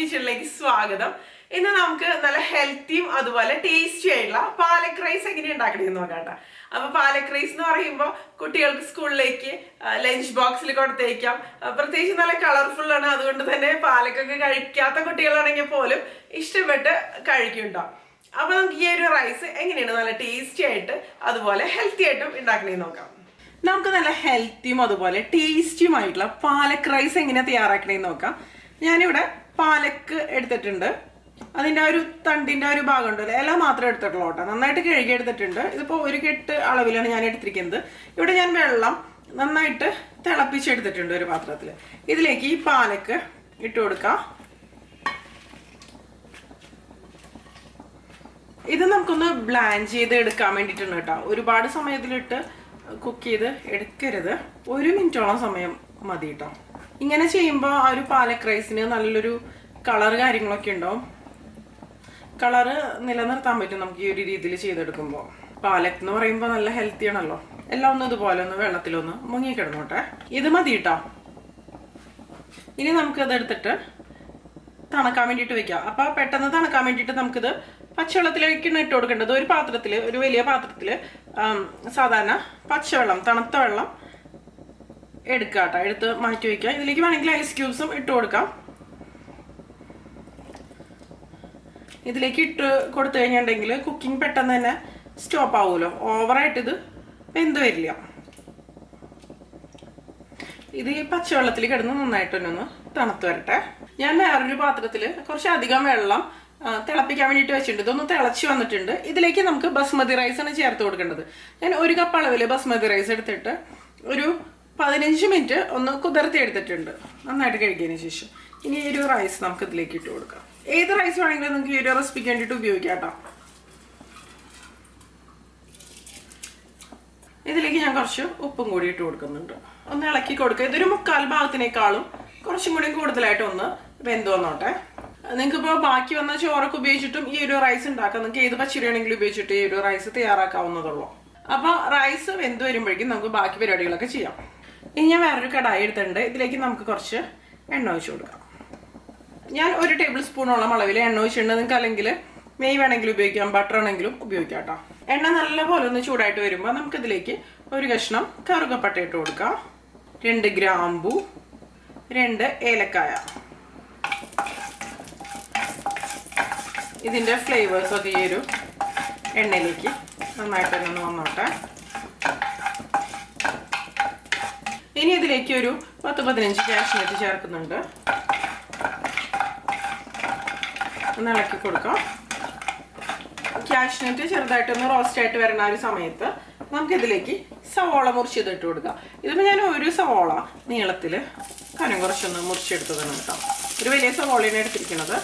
കിച്ചണിലേക്ക് സ്വാഗതം. ഇന്ന് നമുക്ക് നല്ല ഹെൽത്തിയും അതുപോലെ ടേസ്റ്റി ആയിട്ടുള്ള പാലക് റൈസ് എങ്ങനെ ഉണ്ടാക്കണമെന്ന് നോക്കാം. അപ്പൊ പാലക് റൈസ് എന്ന് പറയുമ്പോൾ കുട്ടികൾക്ക് സ്കൂളിലേക്ക് ലഞ്ച് ബോക്സിൽ കൊടുത്തേക്കാം. പ്രത്യേകിച്ച് നല്ല കളർഫുൾ ആണ്. അതുകൊണ്ട് തന്നെ പാലക്കൊക്കെ കഴിക്കാത്ത കുട്ടികളാണെങ്കിൽ പോലും ഇഷ്ടപ്പെട്ട് കഴിക്കുന്നുണ്ടോ. അപ്പൊ നമുക്ക് ഈ ഒരു റൈസ് എങ്ങനെയാണ് നല്ല ടേസ്റ്റി ആയിട്ട് അതുപോലെ ഹെൽത്തി ആയിട്ടും ഉണ്ടാക്കണമെന്ന് നോക്കാം. നമുക്ക് നല്ല ഹെൽത്തിയും അതുപോലെ ടേസ്റ്റിയുമായിട്ടുള്ള പാലക് റൈസ് എങ്ങനെ തയ്യാറാക്കണമെന്ന് നോക്കാം. ഞാനിവിടെ പാലക്ക് എടുത്തിട്ടുണ്ട്. അതിൻ്റെ ആ ഒരു തണ്ടിൻ്റെ ആ ഒരു ഭാഗം ഉണ്ടല്ലോ, ഇല മാത്രമേ എടുത്തിട്ടുള്ളൂ കേട്ടോ. നന്നായിട്ട് കഴുകി എടുത്തിട്ടുണ്ട്. ഇതിപ്പോൾ ഒരു കെട്ട് അളവിലാണ് ഞാൻ എടുത്തിരിക്കുന്നത്. ഇവിടെ ഞാൻ വെള്ളം നന്നായിട്ട് തിളപ്പിച്ചെടുത്തിട്ടുണ്ട് ഒരു പാത്രത്തിൽ. ഇതിലേക്ക് ഈ പാലക്ക് ഇട്ട് കൊടുക്കാം. ഇത് നമുക്കൊന്ന് ബ്ലാൻഡ് ചെയ്ത് എടുക്കാൻ വേണ്ടിയിട്ടാണ് കേട്ടോ. ഒരുപാട് സമയത്തിലിട്ട് കുക്ക് ചെയ്ത് എടുക്കരുത്. 1 മിനിറ്റോളം സമയം മതി കേട്ടോ. ഇങ്ങനെ ചെയ്യുമ്പോൾ ആ ഒരു പാലക് റൈസിന് നല്ലൊരു കളർ കാര്യങ്ങളൊക്കെ ഉണ്ടാവും. കളറ് നിലനിർത്താൻ പറ്റും നമുക്ക് ഈ ഒരു രീതിയിൽ ചെയ്തെടുക്കുമ്പോൾ. പാലക് എന്ന് പറയുമ്പോൾ നല്ല ഹെൽത്തി ആണല്ലോ. എല്ലാം ഒന്ന് ഇതുപോലെ ഒന്ന് വെള്ളത്തിലൊന്ന് മുങ്ങിക്കിടന്നോട്ടെ. ഇത് മതി കേട്ടോ. ഇനി നമുക്കത് എടുത്തിട്ട് തണുക്കാൻ വേണ്ടിയിട്ട് വെക്കാം. അപ്പോൾ പെട്ടെന്ന് തണുക്കാൻ വേണ്ടിയിട്ട് നമുക്കിത് പച്ചവെള്ളത്തിലേക്കാണ് ഇട്ട് കൊടുക്കേണ്ടത്. ഒരു പാത്രത്തിൽ, ഒരു വലിയ പാത്രത്തിൽ സാധാരണ പച്ചവെള്ളം, തണുത്ത വെള്ളം എടുക്കുക കേട്ടോ. എടുത്ത് മാറ്റി വയ്ക്കുക. ഇതിലേക്ക് വേണമെങ്കിൽ ഐസ് ക്യൂബ്സും ഇട്ട് കൊടുക്കാം. ഇതിലേക്ക് ഇട്ട് കൊടുത്തു കഴിഞ്ഞിട്ടുണ്ടെങ്കിൽ കുക്കിംഗ് പെട്ടെന്ന് തന്നെ സ്റ്റോപ്പ് ആവുമല്ലോ. ഓവറായിട്ടിത് വെന്ത് വരില്ല. ഇത് ഈ പച്ചവെള്ളത്തിൽ കിടന്ന് നന്നായിട്ട് തന്നെ ഒന്ന് തണുത്ത് വരട്ടെ. ഞാൻ വേറൊരു പാത്രത്തിൽ കുറച്ചധികം വെള്ളം തിളപ്പിക്കാൻ വേണ്ടിയിട്ട് വെച്ചിട്ടുണ്ട്. ഇതൊന്ന് തിളച്ച് വന്നിട്ടുണ്ട്. ഇതിലേക്ക് നമുക്ക് ബസ്മതി റൈസാണ് ചേർത്ത് കൊടുക്കേണ്ടത്. ഞാൻ 1 കപ്പ് അളവിൽ ബസ്മതി റൈസ് എടുത്തിട്ട് ഒരു 15 മിനിറ്റ് ഒന്ന് കുതിർത്തി എടുത്തിട്ടുണ്ട്, നന്നായിട്ട് കഴിക്കിയതിന് ശേഷം. ഇനി ഈ ഒരു റൈസ് നമുക്ക് ഇതിലേക്ക് ഇട്ട് കൊടുക്കാം. ഏത് റൈസ് വേണമെങ്കിലും നമുക്ക് ഈ ഒരു റെസിപ്പിക്ക് വേണ്ടിയിട്ട് ഉപയോഗിക്കാം കേട്ടോ. ഇതിലേക്ക് ഞാൻ കുറച്ച് ഉപ്പും കൂടി ഇട്ട് കൊടുക്കുന്നുണ്ട്. ഒന്ന് ഇളക്കി കൊടുക്കുക. ഇതൊരു 1/4 ഭാഗത്തിനേക്കാളും കുറച്ചും കൂടി കൂടുതലായിട്ട് ഒന്ന് വെന്ത് വന്നോട്ടെ. നിങ്ങൾക്കിപ്പോൾ ബാക്കി വന്ന ചോറൊക്കെ ഉപയോഗിച്ചിട്ടും ഈ ഒരു റൈസ് ഉണ്ടാക്കാം. നിങ്ങൾക്ക് ഏത് പച്ചരി ആണെങ്കിലും ഉപയോഗിച്ചിട്ട് ഈ ഒരു റൈസ് തയ്യാറാക്കാവുന്നതുള്ളൂ. അപ്പോൾ റൈസ് വെന്ത് വരുമ്പോഴേക്കും നമുക്ക് ബാക്കി പരിപാടികളൊക്കെ ചെയ്യാം. ഇനി ഞാൻ വേറൊരു കടായി എടുത്തിട്ടുണ്ട്. ഇതിലേക്ക് നമുക്ക് കുറച്ച് എണ്ണ ഒഴിച്ച് കൊടുക്കാം. ഞാൻ 1 ടേബിൾ സ്പൂണോളം അളവിൽ എണ്ണ ഒഴിച്ചിട്ടുണ്ട്. നിങ്ങൾക്ക് അല്ലെങ്കിൽ നെയ്യ് വേണമെങ്കിലും ഉപയോഗിക്കാം, ബട്ടർ ആണെങ്കിലും ഉപയോഗിക്കാം കേട്ടോ. എണ്ണ നല്ലപോലെ ഒന്ന് ചൂടായിട്ട് വരുമ്പോൾ നമുക്കിതിലേക്ക് ഒരു കഷ്ണം കറുകപ്പട്ട ഇട്ട് കൊടുക്കാം. 2 ഗ്രാമ്പു, 2 ഏലക്കായ. ഇതിൻ്റെ ഫ്ലേവേഴ്സൊക്കെ ഈ ഒരു എണ്ണയിലേക്ക് നന്നായിട്ട് തന്നെ ഒന്ന് വന്നോട്ടെ. ഇനി ഇതിലേക്ക് ഒരു 10-15 കാഷ്നട്ട് ചേർക്കുന്നുണ്ട്. ഒന്ന് ഇളക്കി കൊടുക്കാം. കാഷ്നട്ട് ചെറുതായിട്ടൊന്ന് റോസ്റ്റ് ആയിട്ട് വരുന്ന ഒരു സമയത്ത് നമുക്കിതിലേക്ക് സവോള മുറിച്ചത് ഇട്ട് കൊടുക്കാം. ഇതിപ്പോൾ ഞാൻ ഒരു സവോള നീളത്തിൽ കനം കുറച്ചൊന്ന് മുറിച്ചെടുത്തതാണ് കേട്ടോ. ഒരു വലിയ സവോളയാണ് എടുത്തിരിക്കുന്നത്.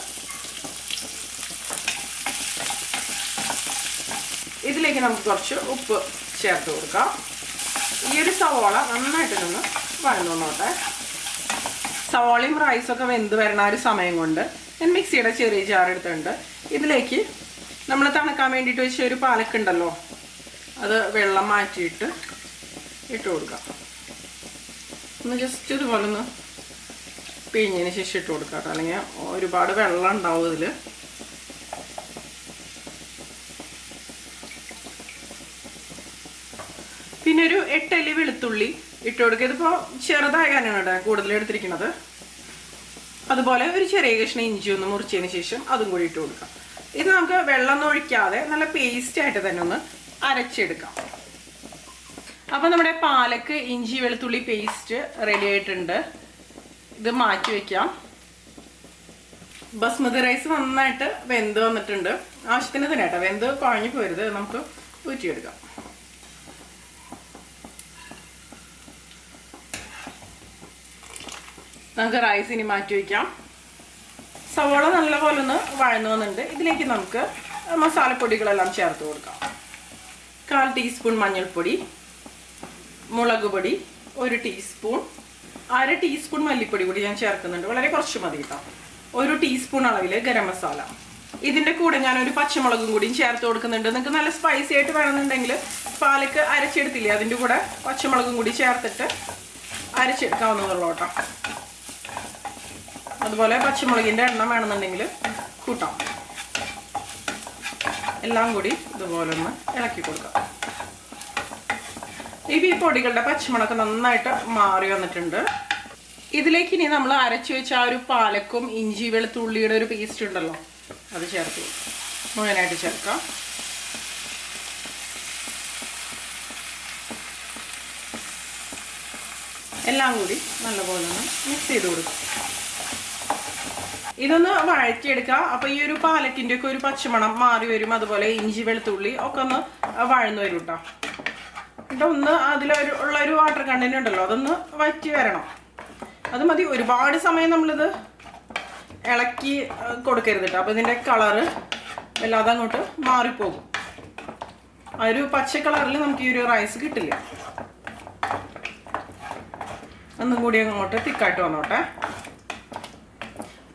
ഇതിലേക്ക് നമുക്ക് കുറച്ച് ഉപ്പ് ചേർത്ത് കൊടുക്കാം. ഈ ഒരു സവോള നന്നായിട്ട് നിന്ന് വഴന്നു വന്നോട്ടെ. സവോളയും റൈസൊക്കെ വെന്ത് വരുന്ന ഒരു സമയം കൊണ്ട് ഞാൻ മിക്സിയുടെ ചെറിയ ജാർ എടുത്തിട്ടുണ്ട്. ഇതിലേക്ക് നമ്മൾ തണുക്കാൻ വേണ്ടിയിട്ട് വെച്ച ഒരു പാലക്കുണ്ടല്ലോ, അത് വെള്ളം മാറ്റിയിട്ട് ഇട്ട് കൊടുക്കാം. ഒന്ന് ജസ്റ്റ് ഇതുപോലെ ഒന്ന് പിഴിഞ്ഞതിന് ശേഷം ഇട്ട് കൊടുക്കാം കേട്ടോ. അല്ലെങ്കിൽ ഒരുപാട് വെള്ളം ഉണ്ടാവും ഇതിൽ. പിന്നെ ഒരു 8 അല്ലി വെളുത്തുള്ളി ഇട്ട് കൊടുക്കുക. ഇതിപ്പോൾ ചെറുതായ കാനാണ് കേട്ടോ കൂടുതൽ എടുത്തിരിക്കുന്നത്. അതുപോലെ ഒരു ചെറിയ കഷ്ണം ഇഞ്ചി ഒന്ന് മുറിച്ചതിന് ശേഷം അതും കൂടി ഇട്ട് കൊടുക്കാം. ഇത് നമുക്ക് വെള്ളം ഒഴിക്കാതെ നല്ല പേസ്റ്റ് ആയിട്ട് തന്നെ ഒന്ന് അരച്ചെടുക്കാം. അപ്പോൾ നമ്മുടെ പാലക്ക് ഇഞ്ചി വെളുത്തുള്ളി പേസ്റ്റ് റെഡി ആയിട്ടുണ്ട്. ഇത് മാറ്റി വയ്ക്കാം. ബസ്മതി റൈസ് നന്നായിട്ട് വെന്ത് വന്നിട്ടുണ്ട്. ആവശ്യത്തിന് തന്നെ കേട്ടോ, വെന്ത് കുഴഞ്ഞു പോരുത്. നമുക്ക് ഊറ്റിയെടുക്കാം. നമുക്ക് റൈസ് ഇനി മാറ്റി വയ്ക്കാം. സവോള നല്ലപോലെ ഒന്ന് വഴന്നു വന്നിട്ടുണ്ട്. ഇതിലേക്ക് നമുക്ക് മസാലപ്പൊടികളെല്ലാം ചേർത്ത് കൊടുക്കാം. 1/4 ടീസ്പൂൺ മഞ്ഞൾപ്പൊടി, മുളക് പൊടി 1 ടീസ്പൂൺ, 1/2 ടീസ്പൂൺ മല്ലിപ്പൊടി കൂടി ഞാൻ ചേർക്കുന്നുണ്ട്. വളരെ കുറച്ച് മതി കേട്ടോ. 1 ടീസ്പൂൺ അളവിൽ ഗരം മസാല. ഇതിൻ്റെ കൂടെ ഞാനൊരു പച്ചമുളകും കൂടിയും ചേർത്ത് കൊടുക്കുന്നുണ്ട്. നിങ്ങൾക്ക് നല്ല സ്പൈസി ആയിട്ട് വേണമെന്നുണ്ടെങ്കിൽ പാലക്ക് അരച്ചെടുത്തില്ലേ, അതിൻ്റെ കൂടെ പച്ചമുളകും കൂടി ചേർത്തിട്ട് അരച്ചെടുക്കാവുന്നതുള്ളൂ കേട്ടോ. അതുപോലെ പച്ചമുളകിൻ്റെ എണ്ണം വേണമെന്നുണ്ടെങ്കിൽ കൂട്ടാം. എല്ലാം കൂടി ഇതുപോലെ ഒന്ന് ഇളക്കി കൊടുക്കാം. ഈ പൊടികളുടെ പച്ചമുളക് നന്നായിട്ട് മാറി വന്നിട്ടുണ്ട്. ഇതിലേക്ക് ഇനി നമ്മൾ അരച്ചു വെച്ച ആ ഒരു പാലക്കും ഇഞ്ചി വെളുത്തുള്ളിയുടെ ഒരു പേസ്റ്റ് ഉണ്ടല്ലോ, അത് ചേർത്ത് മുഴുവനായിട്ട് ചേർക്കാം. എല്ലാം കൂടി നല്ലപോലെ ഒന്ന് മിക്സ് ചെയ്ത് കൊടുക്കും. ഇതൊന്ന് വഴറ്റിയെടുക്കുക. അപ്പോൾ ഈ ഒരു പാലക്കിൻ്റെ ഒക്കെ ഒരു പച്ചമണം മാറി വരും. അതുപോലെ ഇഞ്ചി വെളുത്തുള്ളി ഒക്കെ ഒന്ന് വഴന്നു വരും കേട്ടോ. എന്നിട്ട് ഒന്ന് ഉള്ള ഒരു വാട്ടർ കണ്ടന്റ് ഉണ്ടല്ലോ, അതൊന്ന് വറ്റി വരണം. അത് മതി. ഒരുപാട് സമയം നമ്മളിത് ഇളക്കി കൊടുക്കരുത് കേട്ടോ. അപ്പോൾ ഇതിൻ്റെ കളറ് വല്ലാതെ അങ്ങോട്ട് മാറിപ്പോകും. ആ ഒരു പച്ച കളറിൽ നമുക്ക് ഈ ഒരു റൈസ് കിട്ടില്ല. ഒന്നും കൂടി അങ്ങോട്ട് തിക്കായിട്ട് വന്നോട്ടെ.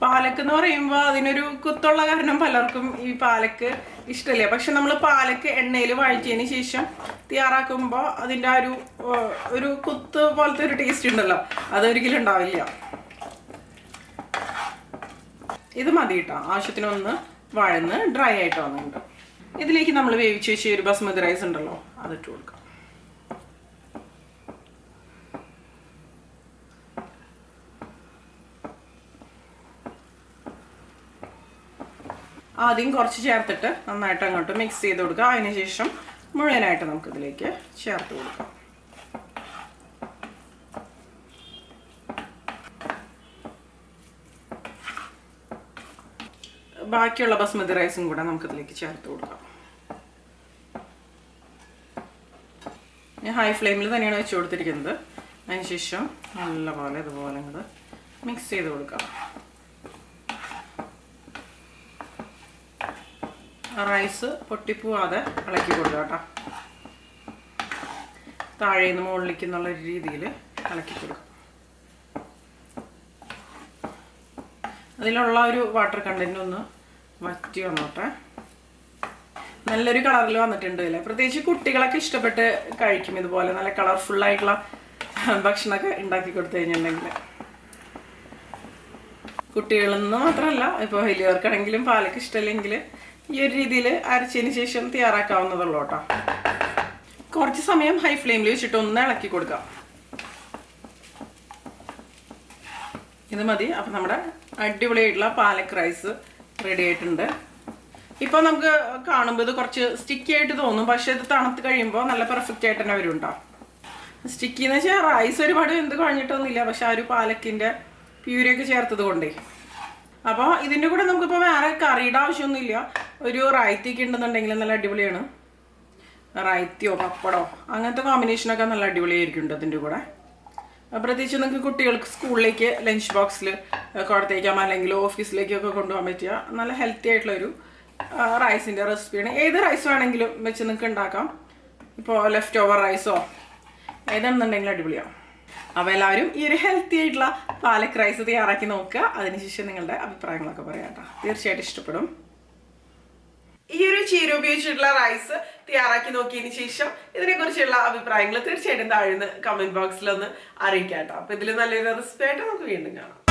പാലക്ക് എന്ന് പറയുമ്പോൾ അതിനൊരു കുത്തുള്ള കാരണം പലർക്കും ഈ പാലക്ക് ഇഷ്ടമില്ല. പക്ഷെ നമ്മൾ പാലക്ക് എണ്ണയിൽ വഴറ്റിയതിന് ശേഷം തയ്യാറാക്കുമ്പോൾ അതിൻ്റെ ആ ഒരു കുത്ത് പോലത്തെ ഒരു ടേസ്റ്റ് ഉണ്ടല്ലോ, അതൊരിക്കലും ഉണ്ടാവില്ല. ഇത് മതി കേട്ടോ. ആവശ്യത്തിനൊന്ന് വഴന്ന് ഡ്രൈ ആയിട്ട് വന്നിട്ടുണ്ട്. ഇതിലേക്ക് നമ്മൾ വേവിച്ച് വെച്ച ഒരു ബസ്മതി റൈസ് ഉണ്ടല്ലോ, അതിട്ട് കൊടുക്കാം. ആദ്യം കുറച്ച് ചേർത്തിട്ട് നന്നായിട്ട് അങ്ങോട്ട് മിക്സ് ചെയ്ത് കൊടുക്കുക. അതിനുശേഷം മുഴുവനായിട്ട് നമുക്കിതിലേക്ക് ചേർത്ത് കൊടുക്കാം. ബാക്കിയുള്ള ബസ്മതി റൈസും കൂടെ നമുക്കിതിലേക്ക് ചേർത്ത് കൊടുക്കാം. ഞാൻ ഹൈ ഫ്ലെയിമിൽ തന്നെയാണ് വെച്ച് കൊടുത്തിരിക്കുന്നത്. അതിനുശേഷം നല്ലപോലെ ഇതുപോലെ അങ്ങോട്ട് മിക്സ് ചെയ്ത് കൊടുക്കാം. റൈസ് പൊട്ടിപ്പോവാതെ ഇളക്കി കൊടുക്കുക കേട്ടോ. താഴെ നിന്ന് മുകളിലേക്ക് എന്നുള്ള രീതിയിൽ ഇളക്കി കൊടുക്കുക. അതിലുള്ള ഒരു വാട്ടർ കണ്ടന്റ് ഒന്ന് വറ്റി വന്നോട്ടെ. നല്ലൊരു കളറിൽ വന്നിട്ടുണ്ട് അല്ലേ. പ്രത്യേകിച്ച് കുട്ടികളൊക്കെ ഇഷ്ടപ്പെട്ട് കഴിക്കും. ഇതുപോലെ നല്ല കളർഫുള്ളായിട്ടുള്ള ഭക്ഷണമൊക്കെ ഉണ്ടാക്കി കൊടുത്തു കഴിഞ്ഞിട്ടുണ്ടെങ്കിൽ കുട്ടികളിൽ നിന്ന് മാത്രമല്ല, ഇപ്പോൾ വലിയവർക്കാണെങ്കിലും പാലക്ക് ഇഷ്ടമില്ലെങ്കിൽ ഈ ഒരു രീതിയിൽ അരച്ചതിന് ശേഷം തയ്യാറാക്കാവുന്നതുള്ളൂ കേട്ടോ. കുറച്ച് സമയം ഹൈ ഫ്ലെയിമിൽ വെച്ചിട്ട് ഒന്ന് ഇളക്കി കൊടുക്കാം. ഇത് മതി. അപ്പം നമ്മുടെ അടിപൊളിയായിട്ടുള്ള പാലക്ക് റൈസ് റെഡി ആയിട്ടുണ്ട്. ഇപ്പോൾ നമുക്ക് കാണുമ്പോൾ ഇത് കുറച്ച് സ്റ്റിക്കി ആയിട്ട് തോന്നും, പക്ഷെ ഇത് തണുത്ത് കഴിയുമ്പോൾ നല്ല പെർഫെക്റ്റ് ആയിട്ട് തന്നെ വരും കേട്ടോ. സ്റ്റിക്കി എന്ന് വെച്ചാൽ റൈസ് ഒരുപാട് എന്ത് കുഴഞ്ഞിട്ടൊന്നുമില്ല, പക്ഷെ ആ ഒരു പാലക്കിൻ്റെ പ്യൂരിയൊക്കെ ചേർത്തത് കൊണ്ടേ. അപ്പോൾ ഇതിൻ്റെ കൂടെ നമുക്കിപ്പോൾ വേറെ കറിയുടെ ആവശ്യമൊന്നുമില്ല. ഒരു റൈത്തിയൊക്കെ ഉണ്ടെന്നുണ്ടെങ്കിൽ നല്ല അടിപൊളിയാണ്. റൈത്തിയോ പപ്പടോ അങ്ങനത്തെ കോമ്പിനേഷനൊക്കെ നല്ല അടിപൊളിയായിരിക്കും അതിൻ്റെ കൂടെ. പ്രത്യേകിച്ച് നിങ്ങൾക്ക് കുട്ടികൾക്ക് സ്കൂളിലേക്ക് ലഞ്ച് ബോക്സിൽ കൊടുത്തേക്കാം, അല്ലെങ്കിൽ ഓഫീസിലേക്കൊക്കെ കൊണ്ടുപോകാൻ പറ്റിയ നല്ല ഹെൽത്തി ആയിട്ടുള്ളൊരു റൈസിൻ്റെ റെസിപ്പിയാണ്. ഏത് റൈസ് വേണമെങ്കിലും വെച്ച് നിങ്ങൾക്ക് ഉണ്ടാക്കാം. ഇപ്പോൾ ലെഫ്റ്റ് ഓവർ റൈസോ ഏതാണെന്നുണ്ടെങ്കിലും അടിപൊളിയാവും. അപ്പോൾ എല്ലാവരും ഈ ഒരു ഹെൽത്തി ആയിട്ടുള്ള പാലക്ക് റൈസ് തയ്യാറാക്കി നോക്കുക. അതിനുശേഷം നിങ്ങളുടെ അഭിപ്രായങ്ങളൊക്കെ പറയാം കേട്ടോ. തീർച്ചയായിട്ടും ഇഷ്ടപ്പെടും. ഈ ഒരു ചീര ഉപയോഗിച്ചിട്ടുള്ള റൈസ് തയ്യാറാക്കി നോക്കിയതിന് ശേഷം ഇതിനെക്കുറിച്ചുള്ള അഭിപ്രായങ്ങൾ തീർച്ചയായിട്ടും താഴെ കമന്റ് ബോക്സിൽ ഒന്ന് അറിയിക്കാം കേട്ടോ. അപ്പോൾ ഇതിൽ നല്ലൊരു റെസിപ്പി ആയിട്ട് നമുക്ക് വീണ്ടും കാണാം.